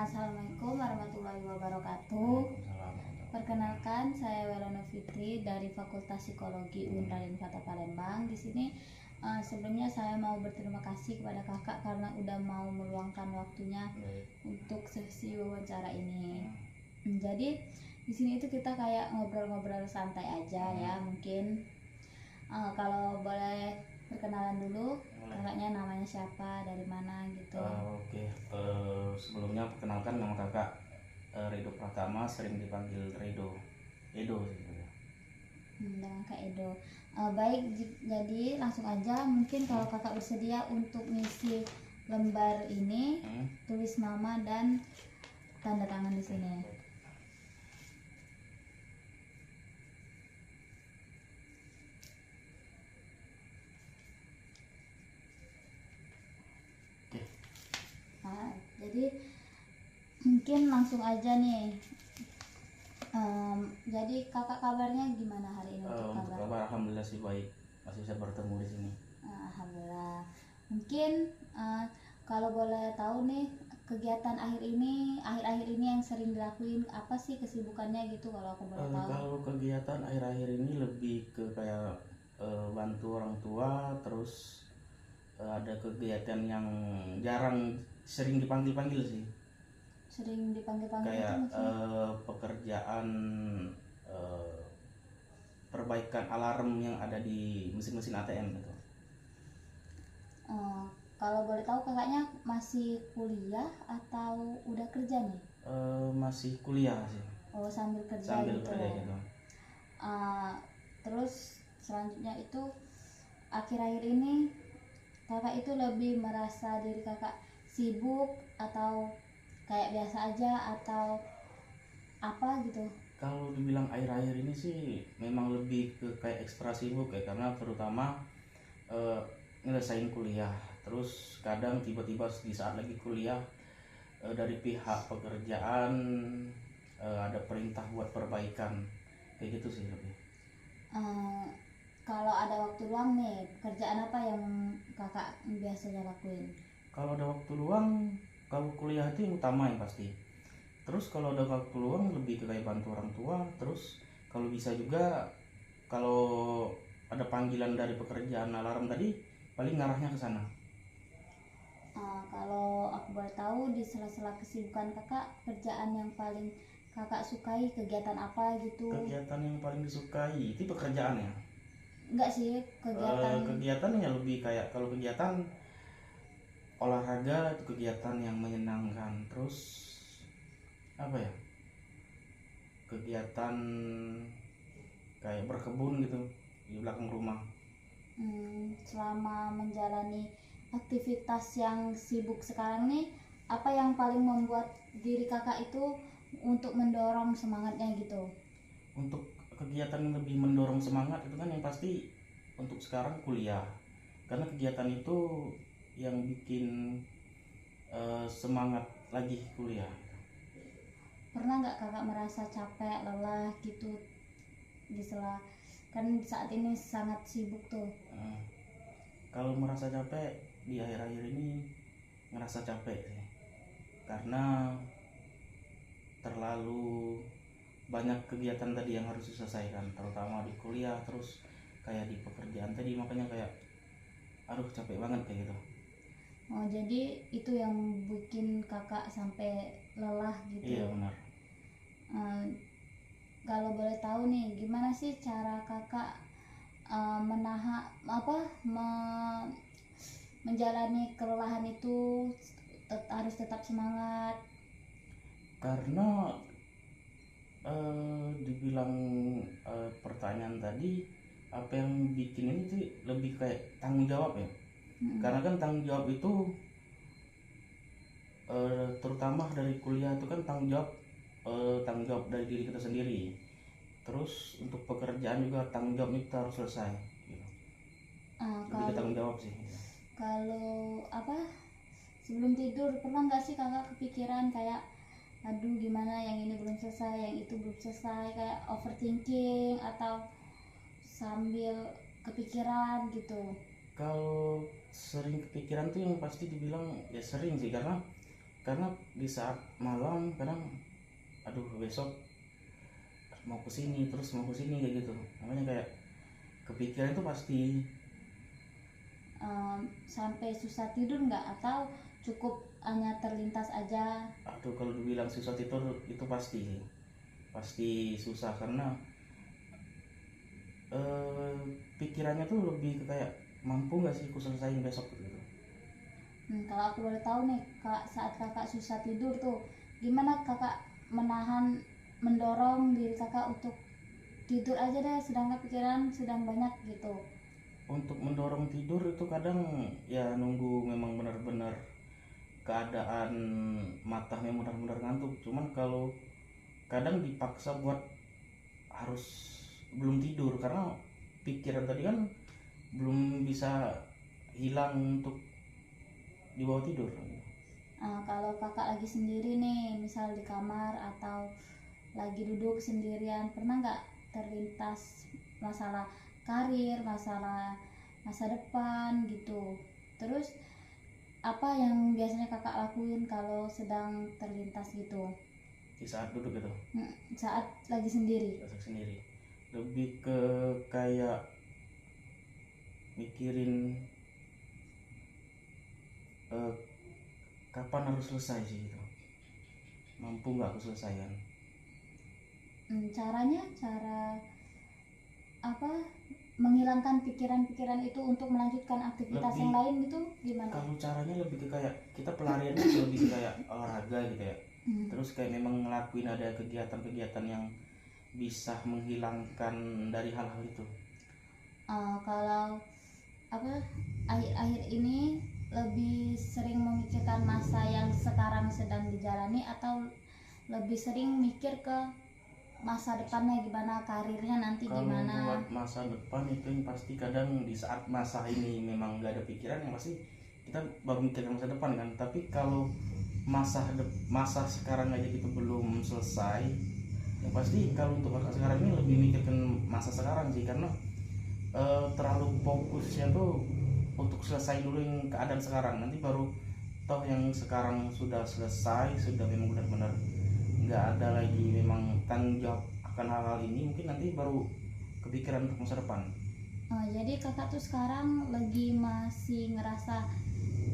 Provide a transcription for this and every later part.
Assalamualaikum warahmatullahi wabarakatuh. Perkenalkan, saya Welona Fitri dari Fakultas Psikologi UIN Raden Fata Palembang. Di sini sebelumnya saya mau berterima kasih kepada kakak karena udah mau meluangkan waktunya untuk sesi wawancara ini. Jadi di sini itu kita kayak ngobrol-ngobrol santai aja ya, mungkin kalau boleh perkenalan dulu, kakaknya namanya siapa, dari mana gitu. Sebelumnya perkenalkan, nama kakak Redo Pratama, sering dipanggil Redo, Edo gitu. Dengan Kak Edo. Baik, jadi langsung aja, mungkin kalau kakak bersedia untuk ngisi lembar ini, tulis nama dan tanda tangan di sini. Jadi mungkin langsung aja nih. Jadi kakak kabarnya gimana hari ini? Untuk kabar alhamdulillah sih baik, masih bisa bertemu di sini. Alhamdulillah. Mungkin kalau boleh tahu nih, kegiatan akhir-akhir ini yang sering dilakuin apa sih kesibukannya gitu, kalau aku boleh tahu? Kalau kegiatan akhir-akhir ini lebih ke kayak bantu orang tua, terus ada kegiatan yang jarang sering dipanggil-panggil sih. Sering dipanggil-panggil Kayak itu maksudnya? pekerjaan perbaikan alarm yang ada di mesin-mesin ATM gitu. Kalau boleh tahu kakaknya masih kuliah atau udah kerja nih? Masih kuliah sih. Oh, sambil kerja Sambil gitu. kerja gitu. Terus selanjutnya itu, akhir-akhir ini kakak itu lebih merasa diri kakak sibuk atau kayak biasa aja atau apa gitu? Kalau dibilang akhir-akhir ini sih memang lebih ke kayak ekstra sibuk ya, karena terutama ngelesain kuliah. Terus kadang tiba-tiba di saat lagi kuliah dari pihak pekerjaan ada perintah buat perbaikan, kayak gitu sih lebih. Kalau ada waktu luang nih, pekerjaan apa yang kakak biasanya lakuin? Kalau ada waktu luang, kalau kuliah itu yang utama yang pasti. Terus kalau ada waktu luang lebih ke kayak bantu orang tua. Terus kalau bisa juga, kalau ada panggilan dari pekerjaan alarm tadi, paling ngarahnya ke sana. Kalau aku boleh tahu, di sela-sela kesibukan kakak, kerjaan yang paling kakak sukai kegiatan apa gitu? Kegiatan yang paling disukai itu pekerjaan ya? Enggak sih, kegiatan yang lebih kayak, kalau kegiatan olahraga itu kegiatan yang menyenangkan. Terus apa ya, kegiatan kayak berkebun gitu di belakang rumah. Selama menjalani aktivitas yang sibuk sekarang nih, apa yang paling membuat diri kakak itu untuk mendorong semangatnya gitu? Untuk kegiatan yang lebih mendorong semangat itu kan yang pasti untuk sekarang kuliah, karena kegiatan itu yang bikin semangat lagi kuliah. Pernah nggak kakak merasa capek, lelah gitu di sela, kan saat ini sangat sibuk tuh? Kalau merasa capek di akhir-akhir ini, ngerasa capek sih, karena terlalu banyak kegiatan tadi yang harus diselesaikan, terutama di kuliah, terus kayak di pekerjaan tadi, makanya kayak aduh capek banget kayak gitu. Jadi itu yang bikin kakak sampai lelah gitu? Iya benar. Kalau boleh tahu nih, gimana sih cara kakak menjalani kelelahan itu harus tetap semangat? Karena dibilang pertanyaan tadi, apa yang bikin ini sih lebih kayak tanggung jawab ya. Karena kan tanggung jawab itu terutama dari kuliah itu kan tanggung jawab dari diri kita sendiri. Terus untuk pekerjaan juga tanggung jawab itu harus selesai gitu. Lebih ke tanggung jawab sih. Kalau sebelum tidur pernah nggak sih kakak kepikiran kayak, aduh gimana yang ini belum selesai, yang itu belum selesai, kayak overthinking atau sambil kepikiran gitu? Kalau sering kepikiran tuh yang pasti dibilang ya sering sih, karena karena di saat malam kadang aduh besok mau kesini terus mau kesini kayak gitu, makanya kayak kepikiran itu pasti. Sampai susah tidur nggak atau cukup hanya terlintas aja? Aduh kalau dibilang susah tidur itu pasti susah, karena pikirannya tuh lebih ke kayak mampu nggak sih aku selesaiin besok gitu. Kalau aku boleh tahu nih, kak, saat kakak susah tidur tuh, gimana kakak mendorong diri kakak untuk tidur aja deh, sedangkan pikiran sedang banyak gitu? Untuk mendorong tidur itu kadang ya nunggu memang benar-benar keadaan matanya benar-benar ngantuk. Cuman kalau kadang dipaksa buat harus belum tidur karena pikiran tadi kan belum bisa hilang untuk dibawa tidur. Kalau kakak lagi sendiri nih, misal di kamar atau lagi duduk sendirian, pernah nggak terlintas masalah karir, masalah masa depan gitu? Terus apa yang biasanya kakak lakuin kalau sedang terlintas gitu? Di saat duduk gitu, Saat lagi sendiri. rasa sendiri lebih ke kayak mikirin eh, kapan harus selesai sih gitu, mampu nggak aku selesaikan. Cara apa menghilangkan pikiran-pikiran itu untuk melanjutkan aktivitas Lebih yang lain gitu gimana? kalau caranya lebih ke kayak kita pelariannya lebih ke kayak olahraga gitu ya. Terus kayak memang ngelakuin ada kegiatan-kegiatan yang bisa menghilangkan dari hal-hal itu. Kalau apa akhir-akhir ini lebih sering memikirkan masa yang sekarang sedang dijalani atau lebih sering mikir ke masa depannya gimana, karirnya nanti Kalau gimana? buat masa depan itu yang pasti kadang di saat masa ini memang gak ada pikiran, yang pasti kita baru mikirkan masa depan kan. Tapi kalau masa sekarang aja kita belum selesai, yang pasti kalau untuk masa sekarang ini lebih mikirkan masa sekarang sih, karena terlalu fokusnya tuh untuk selesai dulu yang keadaan sekarang, nanti baru toh yang sekarang sudah selesai, sudah memang benar-benar nggak ada lagi memang tanggung jawab akan hal-hal ini, mungkin nanti baru kepikiran untuk masa depan. Jadi kakak tuh sekarang lagi masih ngerasa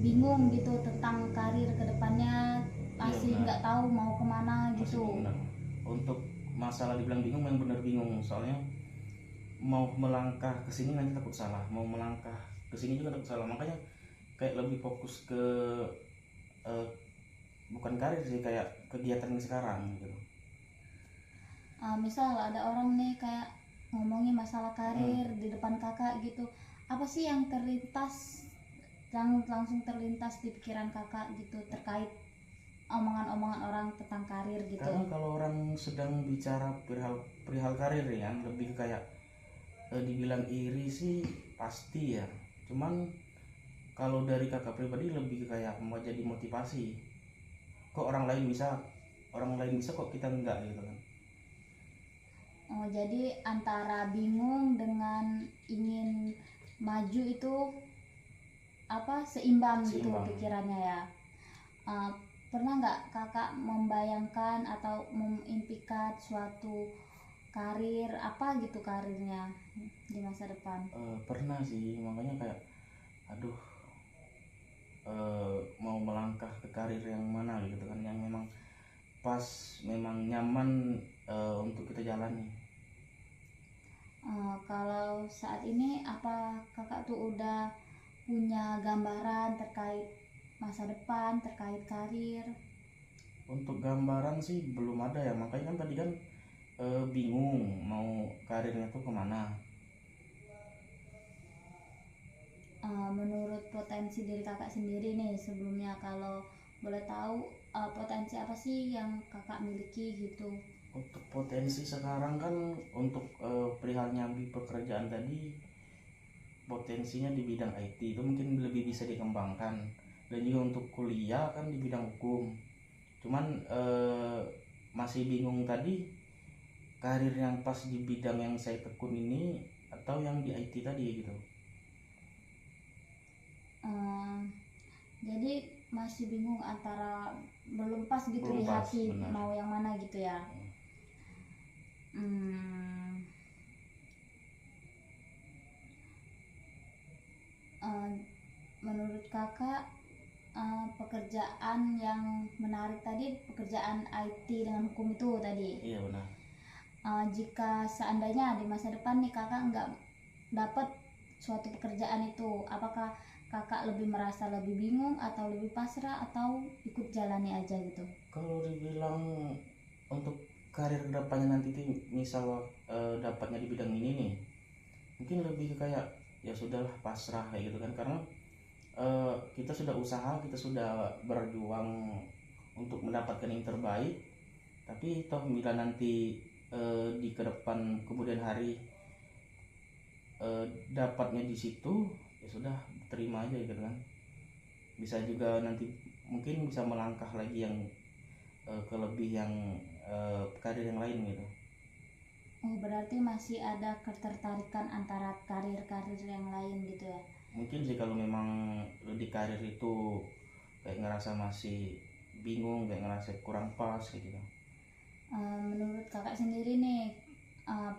bingung gitu tentang karir kedepannya, masih Iya, nggak tahu mau kemana masih gitu. benar. Untuk masalah dibilang bingung, yang benar bingung, soalnya mau melangkah ke sini nanti takut salah, mau melangkah ke sini juga takut salah, makanya kayak lebih fokus ke eh, bukan karir sih, kayak kegiatan yang sekarang gitu. Misal ada orang nih kayak ngomongin masalah karir di depan kakak gitu, apa sih yang langsung terlintas di pikiran kakak gitu terkait omongan-omongan orang tentang karir gitu? Karena kalau orang sedang bicara perihal karir ya kan, lebih kayak dibilang iri sih pasti ya, cuman kalau dari kakak pribadi lebih kayak mau jadi motivasi, kok orang lain bisa kok kita enggak gitu kan. Jadi antara bingung dengan ingin maju itu apa seimbang gitu pikirannya ya. Pernah nggak kakak membayangkan atau mengimpikan suatu karir apa gitu, karirnya di masa depan? Pernah sih, makanya kayak aduh, mau melangkah ke karir yang mana gitu kan, yang memang pas, memang nyaman untuk kita jalani. Kalau saat ini apa kakak tuh udah punya gambaran terkait masa depan, terkait karir? Untuk gambaran sih belum ada ya, makanya kan tadi kan bingung mau karirnya tuh kemana. Menurut potensi diri kakak sendiri nih sebelumnya, kalau boleh tahu potensi apa sih yang kakak miliki gitu? Untuk potensi sekarang kan untuk perihal nyambi pekerjaan tadi, potensinya di bidang IT itu mungkin lebih bisa dikembangkan, dan juga untuk kuliah kan di bidang hukum. Cuman masih bingung tadi karir yang pas di bidang yang saya tekun ini atau yang di IT tadi gitu. Jadi masih bingung antara belum pas gitu Belum di pas, hati benar. mau yang mana gitu ya. Hmm, eh, menurut kakak pekerjaan yang menarik tadi pekerjaan IT dengan hukum itu tadi. Iya benar. Jika seandainya di masa depan nih kakak nggak dapat suatu pekerjaan itu, apakah kakak lebih merasa lebih bingung atau lebih pasrah atau ikut jalani aja gitu? Kalau dibilang untuk karir kedepannya nanti tuh misal dapatnya di bidang ini nih, mungkin lebih ke kayak ya sudahlah pasrah kayak gitu kan, karena kita sudah usaha, kita sudah berjuang untuk mendapatkan yang terbaik, tapi toh bila nanti di kedepan kemudian hari dapatnya di situ, ya sudah terima aja gitu kan. Bisa juga nanti mungkin bisa melangkah lagi yang ke lebih yang karir yang lain gitu. Oh, berarti masih ada ketertarikan antara karir-karir yang lain gitu ya? Mungkin sih kalau memang di karir itu kayak ngerasa masih bingung, kayak ngerasa kurang pas kayak gitu. Menurut kakak sendiri nih,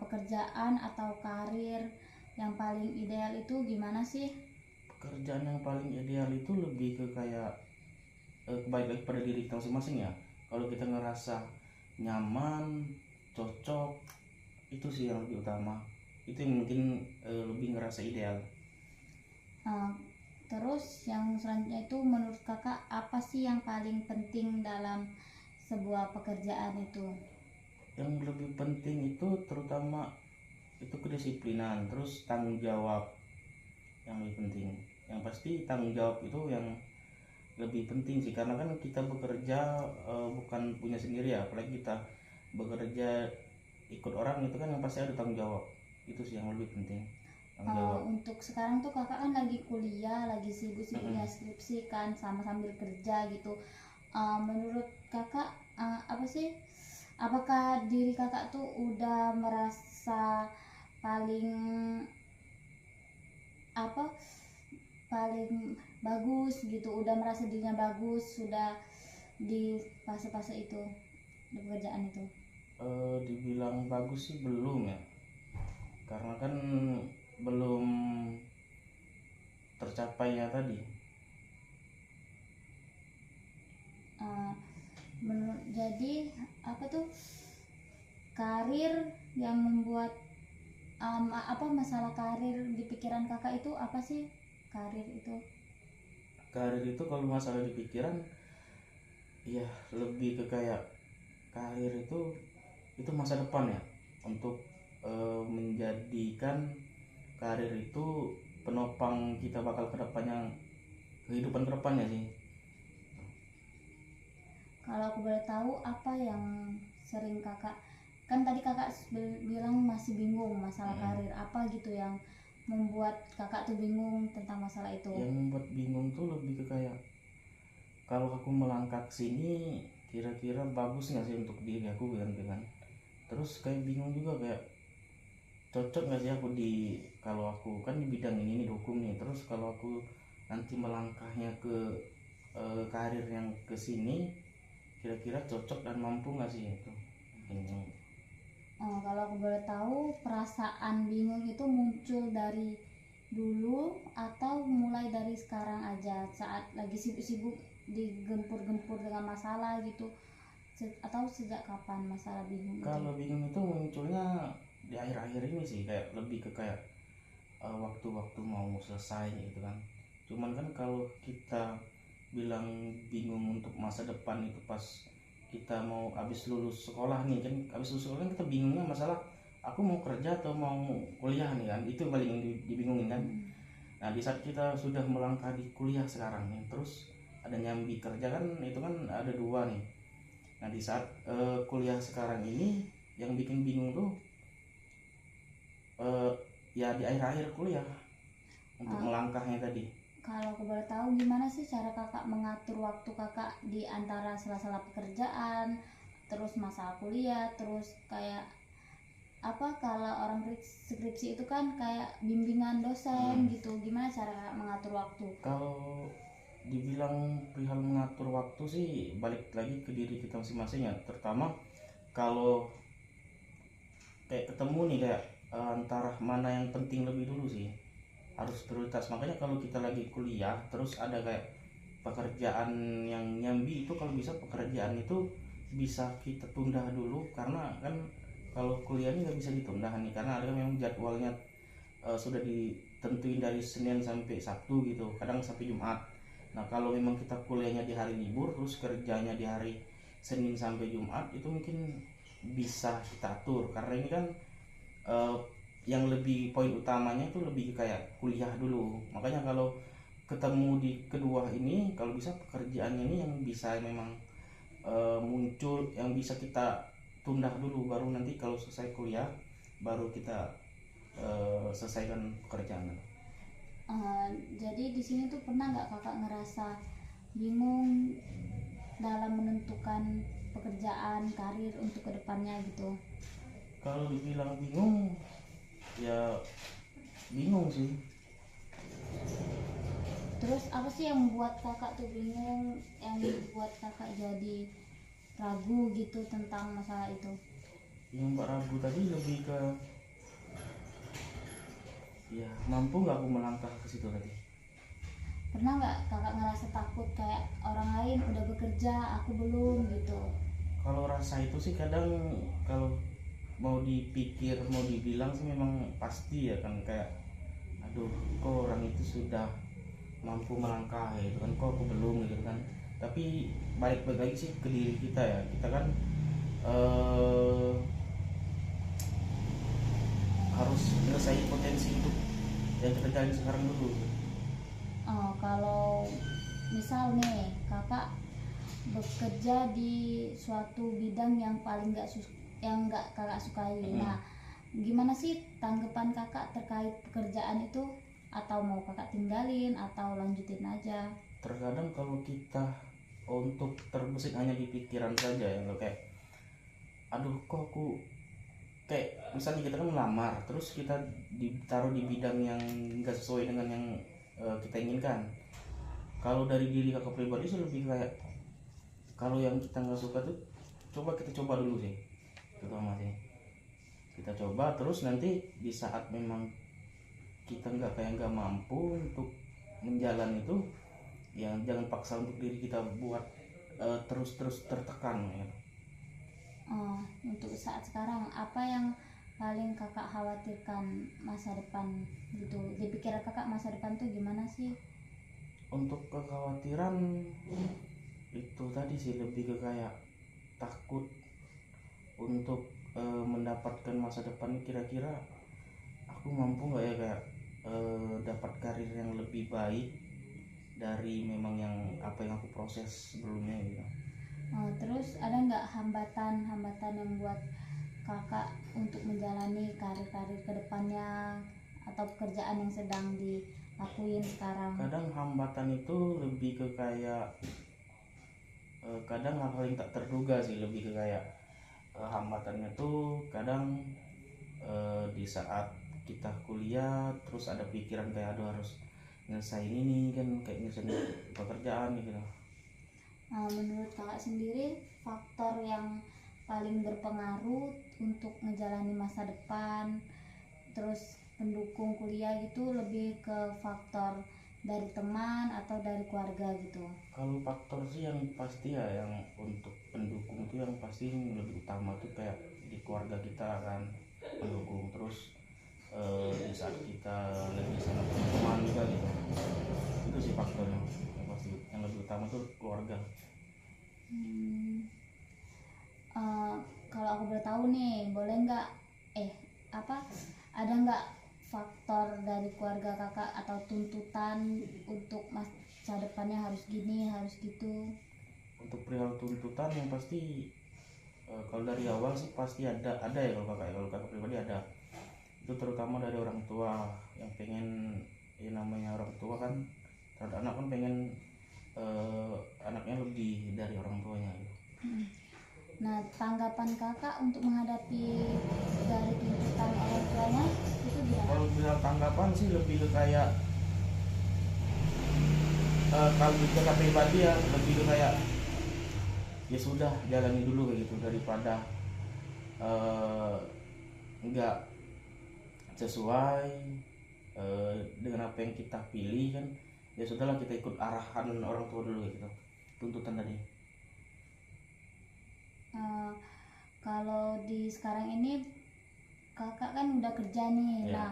pekerjaan atau karir yang paling ideal itu gimana sih? Pekerjaan yang paling ideal itu lebih ke kayak kembali lagi pada diri kita masing-masing ya. Kalau kita ngerasa nyaman, cocok, itu sih yang lebih utama. Itu yang mungkin lebih ngerasa ideal. Terus yang selanjutnya itu menurut kakak apa sih yang paling penting dalam sebuah pekerjaan itu? Yang lebih penting itu terutama itu kedisiplinan, terus tanggung jawab yang lebih penting. Yang pasti tanggung jawab itu yang lebih penting sih, karena kan kita bekerja bukan punya sendiri ya, apalagi kita bekerja ikut orang itu kan yang pasti ada tanggung jawab. Itu sih yang lebih penting, tanggung jawab. Untuk sekarang tuh kakak kan lagi kuliah, lagi sibuk-sibuknya skripsi kan, sama sambil kerja gitu. Menurut kakak apa sih? Apakah diri kakak tuh udah merasa paling apa? Paling bagus gitu, udah merasa dirinya bagus, sudah di fase-fase itu, di pekerjaan itu? Dibilang bagus sih belum ya, karena kan belum tercapainya tadi. Jadi apa tuh karir yang membuat apa masalah karir di pikiran kakak itu apa sih karir itu? Karir itu kalau masalah di pikiran ya lebih ke kayak karir itu masa depan ya, untuk menjadikan karir itu penopang kita bakal kedepannya, kehidupan kedepannya sih. Kalau aku boleh tahu apa yang sering kakak, kan tadi kakak bilang masih bingung masalah karir, apa gitu yang membuat kakak tuh bingung tentang masalah itu? Yang membuat bingung tuh lebih ke kayak kalau aku melangkah ke sini kira-kira bagus nggak sih untuk diri aku kan. Terus kayak bingung juga kayak cocok nggak sih aku di, kalau aku kan di bidang ini nih, hukum nih, terus kalau aku nanti melangkahnya ke karir yang ke sini kira-kira cocok dan mampu nggak sih itu. Kalau aku boleh tahu perasaan bingung itu muncul dari dulu atau mulai dari sekarang aja saat lagi sibuk-sibuk digempur-gempur dengan masalah gitu, atau sejak kapan masalah bingung itu? Kalau bingung itu munculnya di akhir-akhir ini sih, kayak lebih ke kayak waktu-waktu mau selesai gitu kan. Cuman kan kalau kita bilang bingung untuk masa depan itu pas kita mau habis lulus sekolah nih kan, habis lulus sekolah kan kita bingungnya masalah aku mau kerja atau mau kuliah nih kan, itu paling dibingungin kan. Nah di saat kita sudah melangkah di kuliah sekarang nih, terus ada nyambi kerja kan, itu kan ada dua nih. Nah di saat kuliah sekarang ini yang bikin bingung tuh ya di akhir-akhir kuliah untuk melangkahnya tadi. Kalau aku boleh tahu gimana sih cara kakak mengatur waktu kakak di antara sela-sela pekerjaan, terus masalah kuliah, terus kayak apa kalau orang skripsi itu kan kayak bimbingan dosen gitu, gimana cara kakak mengatur waktu? Kalau dibilang perihal mengatur waktu sih balik lagi ke diri kita masing-masing ya, terutama kalau kayak ketemu nih kayak antara mana yang penting lebih dulu sih, harus prioritas. Makanya kalau kita lagi kuliah terus ada kayak pekerjaan yang nyambi, itu kalau bisa pekerjaan itu bisa kita tunda dulu, karena kan kalau kuliah ini nggak bisa ditunda nih, karena ada memang jadwalnya sudah ditentuin dari Senin sampai Sabtu gitu, kadang sampai Jumat. Nah kalau memang kita kuliahnya di hari libur terus kerjanya di hari Senin sampai Jumat, itu mungkin bisa kita atur, karena ini kan eh, yang lebih poin utamanya itu lebih kayak kuliah dulu. Makanya kalau ketemu di kedua ini, kalau bisa pekerjaannya ini yang bisa memang muncul, yang bisa kita tunda dulu, baru nanti kalau selesai kuliah baru kita selesaikan pekerjaan. Jadi di sini tuh pernah nggak kakak ngerasa bingung dalam menentukan pekerjaan karir untuk kedepannya gitu? Kalau dibilang bingung ya bingung sih. Terus apa sih yang membuat kakak tuh bingung, yang membuat kakak jadi ragu gitu tentang masalah itu? Yang Mbak ragu tadi lebih ke ya mampu nggak aku melangkah ke situ tadi. Pernah nggak kakak ngerasa takut kayak orang lain udah bekerja, aku belum gitu? Kalau rasa itu sih kadang kalau mau dipikir mau dibilang sih memang pasti ya kan, kayak aduh kok orang itu sudah mampu melangkah gitu kan, kok aku belum gitu kan. Tapi balik lagi sih ke diri kita ya, kita kan harus menyelesaikan potensi hidup yang kita jalani sekarang dulu. Kalau misal nih kakak bekerja di suatu bidang yang paling yang nggak kakak sukai, nah gimana sih tanggapan kakak terkait pekerjaan itu? Atau mau kakak tinggalin atau lanjutin aja? Terkadang kalau kita untuk terbesit hanya di pikiran saja ya, kayak aduh kok aku, kayak misalnya kita kan melamar terus kita ditaruh di bidang yang nggak sesuai dengan yang kita inginkan. Kalau dari diri kakak pribadi sih lebih kayak kalau yang kita nggak suka tuh kita coba dulu sih, terutama sih kita coba, terus nanti di saat memang kita nggak mampu untuk menjalani itu, ya jangan paksa untuk diri kita buat terus tertekan ya. Untuk saat sekarang apa yang paling kakak khawatirkan masa depan gitu? Di pikiran kakak masa depan tuh gimana sih? Untuk kekhawatiran itu tadi sih lebih ke kayak takut untuk mendapatkan masa depan, kira-kira aku mampu nggak ya kayak dapat karir yang lebih baik dari memang yang apa yang aku proses sebelumnya gitu. Terus ada nggak hambatan yang buat kakak untuk menjalani karir-karir kedepannya atau pekerjaan yang sedang dilakuin sekarang? Kadang hambatan itu lebih ke kayak kadang hal-hal yang tak terduga sih, lebih ke kayak hambatannya tuh kadang di saat kita kuliah terus ada pikiran kayak aduh harus nyelesain ini kan, kayak nyelesain pekerjaan gitu. Menurut kakak sendiri faktor yang paling berpengaruh untuk menjalani masa depan terus pendukung kuliah gitu lebih ke faktor dari teman atau dari keluarga gitu? Kalau faktor sih yang pasti ya, yang untuk pendukung tuh yang pasti lebih utama tuh kayak di keluarga kita kan pendukung, terus di saat kita lagi sama teman juga gitu, itu sih faktornya yang pasti, yang lebih utama tuh keluarga. Kalau aku boleh tahu nih, boleh nggak ada nggak faktor dari keluarga kakak atau tuntutan untuk masa depannya harus gini harus gitu? Untuk perihal tuntutan yang pasti kalau dari awal sih pasti ada ya, kalau kakak pribadi ada, itu terutama dari orang tua yang pengen, ya namanya orang tua kan terhadap anak kan pengen anaknya lebih dari orang tuanya gitu. Nah, tanggapan kakak untuk menghadapi dari tuntutan orang tuanya itu gimana? Kalau bilang tanggapan sih lebih ke kayak kalau di kakak pribadi ya lebih ke kayak ya sudah jalani dulu kayak gitu daripada eh, nggak sesuai dengan apa yang kita pilih kan, ya sudahlah kita ikut arahan orang tua dulu gitu, tuntutan tadi. Eh, Kalau di sekarang ini kakak kan udah kerja nih. Ya. Nah,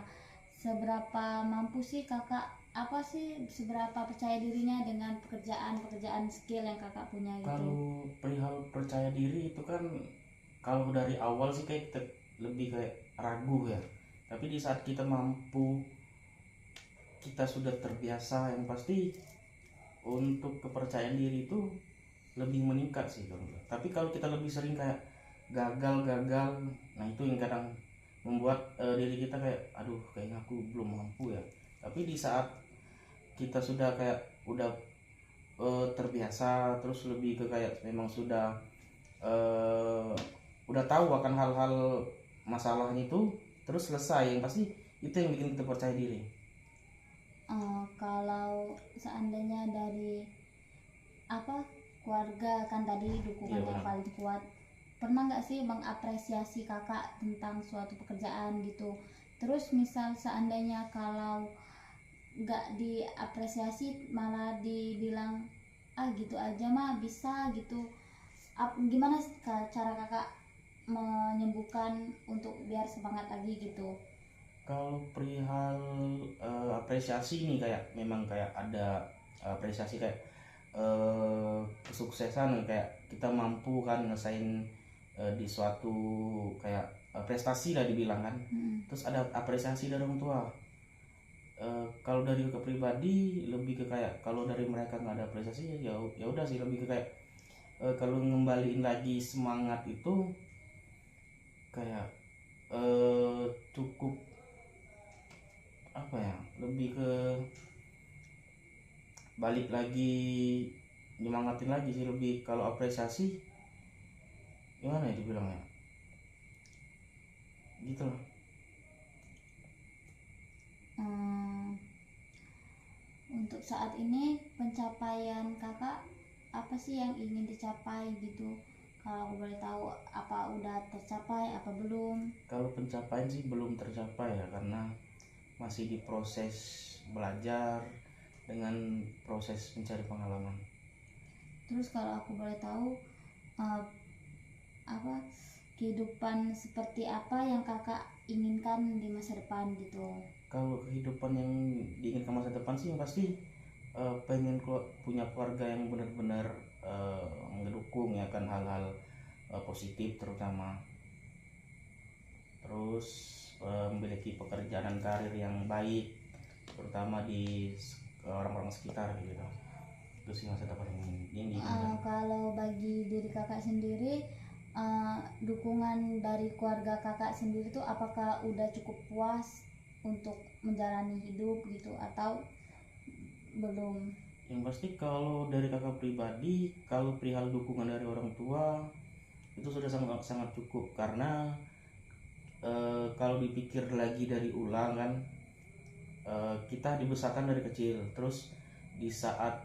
seberapa mampu sih kakak, apa sih seberapa percaya dirinya dengan pekerjaan skill yang kakak punya gitu? Kalau perihal percaya diri itu kan kalau dari awal sih kayak kita lebih kayak ragu ya, tapi di saat kita mampu, kita sudah terbiasa, yang pasti untuk kepercayaan diri itu lebih meningkat sih kalau enggak. Tapi kalau kita lebih sering kayak gagal, nah itu yang kadang membuat diri kita kayak aduh kayaknya aku belum mampu ya. Tapi di saat kita sudah kayak udah terbiasa, terus lebih ke kayak memang sudah eh, udah tahu akan hal-hal masalahnya itu, terus selesai, yang pasti itu yang bikin kita percaya diri. Kalau seandainya dari apa keluarga kan tadi dukungan Iya, yang benar. paling kuat, pernah nggak sih mengapresiasi kakak tentang suatu pekerjaan gitu? Terus misal seandainya kalau nggak diapresiasi malah dibilang ah gitu aja mah bisa gitu, gimana cara kakak menyembuhkan untuk biar semangat lagi gitu? Kalau perihal apresiasi nih kayak memang kayak ada apresiasi kayak kesuksesan, kayak kita mampu kan ngesain di suatu kayak prestasi lah dibilang kan. Terus ada apresiasi dari orang tua. Kalau dari ke pribadi lebih ke kayak kalau dari mereka nggak ada apresiasi ya ya udah sih, lebih ke kayak kalau ngembaliin lagi semangat itu kayak cukup apa ya, lebih ke balik lagi nyemangatin lagi sih. Lebih kalau apresiasi gimana ya dibilangnya gitu loh. Hmm, untuk saat ini pencapaian kakak apa sih yang ingin dicapai gitu? Kalau aku boleh tahu apa udah tercapai apa belum? Kalau pencapaian sih belum tercapai ya, karena masih di proses belajar dengan proses mencari pengalaman. Terus kalau aku boleh tahu eh, apa kehidupan seperti apa yang kakak inginkan di masa depan gitu? Kalau kehidupan yang diinginkan masa depan sih yang pasti pengen punya keluarga yang benar-benar mendukung ya kan, hal-hal positif terutama. Terus memiliki pekerjaan dan karir yang baik terutama di orang-orang sekitar gitu. Itu sih masa depan yang diinginkan. Kalau bagi diri kakak sendiri, dukungan dari keluarga kakak sendiri tuh apakah udah cukup puas untuk menjalani hidup gitu atau belum? Yang pasti kalau dari kakak pribadi, kalau perihal dukungan dari orang tua itu sudah sangat sangat cukup, karena kalau dipikir lagi dari ulang kan, kita dibesarkan dari kecil, terus di saat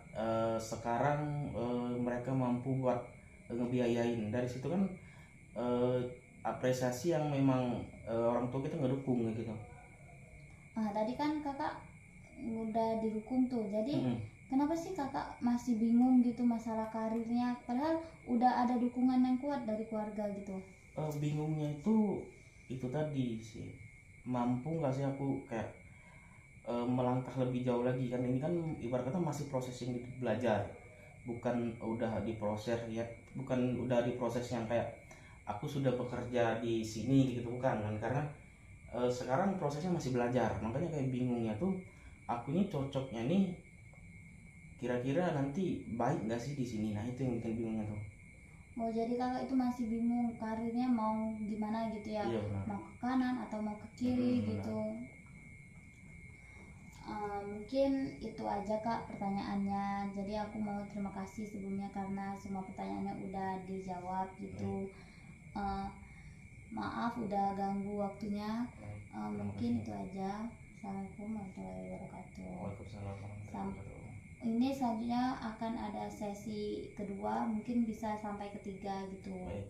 sekarang mereka mampu buat ngebiayain, dari situ kan apresiasi yang memang orang tua kita ngedukung gitu. Tadi kan kakak udah didukung tuh, jadi Mm-mm. kenapa sih kakak masih bingung gitu masalah karirnya? Padahal udah ada dukungan yang kuat dari keluarga gitu. Bingungnya itu tadi sih, mampu nggak sih aku kayak melangkah lebih jauh lagi kan. Ini kan ibarat kata masih proses yang belajar, bukan udah diproses ya, bukan udah diproses yang kayak aku sudah bekerja di sini gitu, bukan kan. Karena sekarang prosesnya masih belajar, makanya kayak bingungnya tuh aku ini cocoknya nih kira-kira nanti baik nggak sih di sini. Nah itu yang bikin bingungnya tuh. Oh jadi kakak itu masih bingung karirnya mau gimana gitu ya? Iya benar. Mau ke kanan atau mau ke kiri Benar. gitu? Mungkin itu aja kak pertanyaannya. Jadi aku mau terima kasih sebelumnya karena semua pertanyaannya udah dijawab gitu. Uh, Maaf udah ganggu waktunya. Mungkin itu aja. Assalamualaikum warahmatullahi wabarakatuh. Waalaikumsalam warahmatullahi wabarakatuh. ini selanjutnya akan ada sesi kedua, mungkin bisa sampai ketiga gitu. Baik.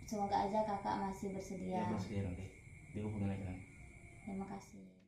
Semoga aja kakak masih bersedia. Ya, bersedia nanti dihubungin aja nanti. Terima kasih.